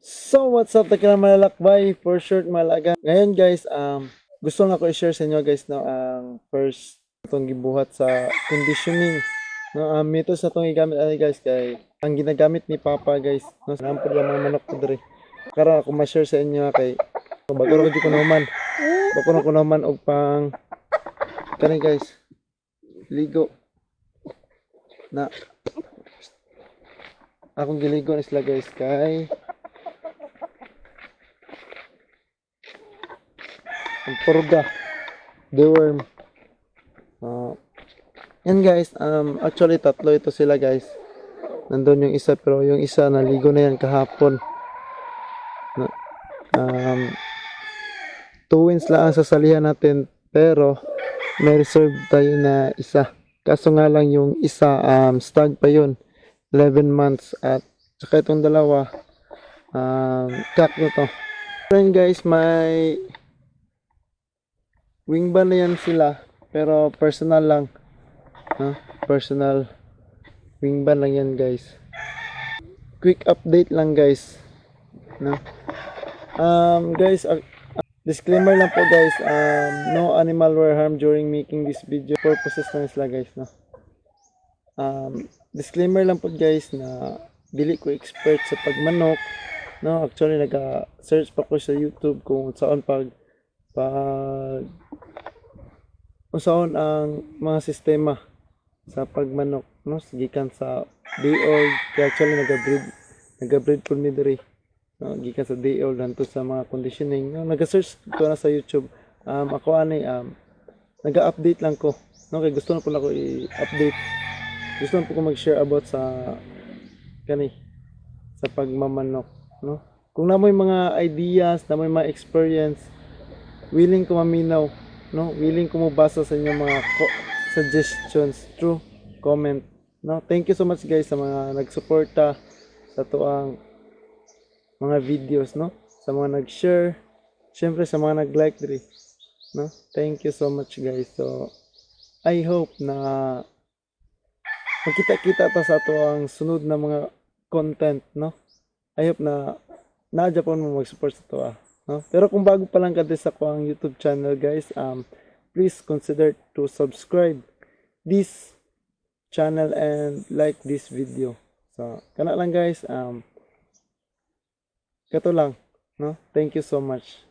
So, what's up, takilang malalakbay, for short malaga. Ngayon guys, gusto nga ko i-share sa inyo guys no, ang first itong gibuhat sa conditioning. No, ito sa itong gigamit ani guys kay ang ginagamit ni Papa guys, no, sampod lang mga manok ko diri. Karon ako ma-share sa inyo kay bago ko di ko naman. Bago ko naman og pang kani guys. Ligo na akong giligo na sila guys kay ang purga, deworm. Yan guys, actually tatlo ito sila guys. Nandun yung isa pero yung isa naligo na yan kahapon. Twins lang ang sasalihan natin pero may reserve tayo na isa. Kaso nga lang yung isa stag pa yun, 11 months at saka itong dalawa cock na to. Then guys, may wing ban na yan sila pero personal lang, personal wing ban lang yan guys. Quick update lang guys, no? Guys, disclaimer lang po guys, no animal were harmed during making this video, purposes lang sila guys, no? Disclaimer lang po guys na dili ko expert sa pagmanok, no? Actually nag-search pa ko sa YouTube kung saan usaon ang mga sistema sa pagmanok, no, gikan sa day old. Kaya actually nagabreed po mi diri, no, gikan sa day old nanto sa mga conditioning, no, nag-search ko na sa YouTube. Ako ani naga-update lang ko, no, kay gusto na po ako i-update, gusto na po ko mag-share about sa sa pagmamanok, no. Kung na mo mga ideas, na mo mga experience, willing ko maminaw, no, willing ko mabasa sa inyong mga suggestions through comment, no. Thank you so much guys sa mga nagsuporta sa tuang mga videos, no, sa mga nag-share, syempre sa mga nag-like diri, no. Thank you so much guys. So I hope na magkita-kita ta sa tuang sunod na mga content, no. I hope na Japon mo mag-support sa tuwa, no? Pero kung bago pa lang ka sa ko ang YouTube channel guys, please consider to subscribe this channel and like this video. So kana lang guys, kato lang, no? Thank you so much.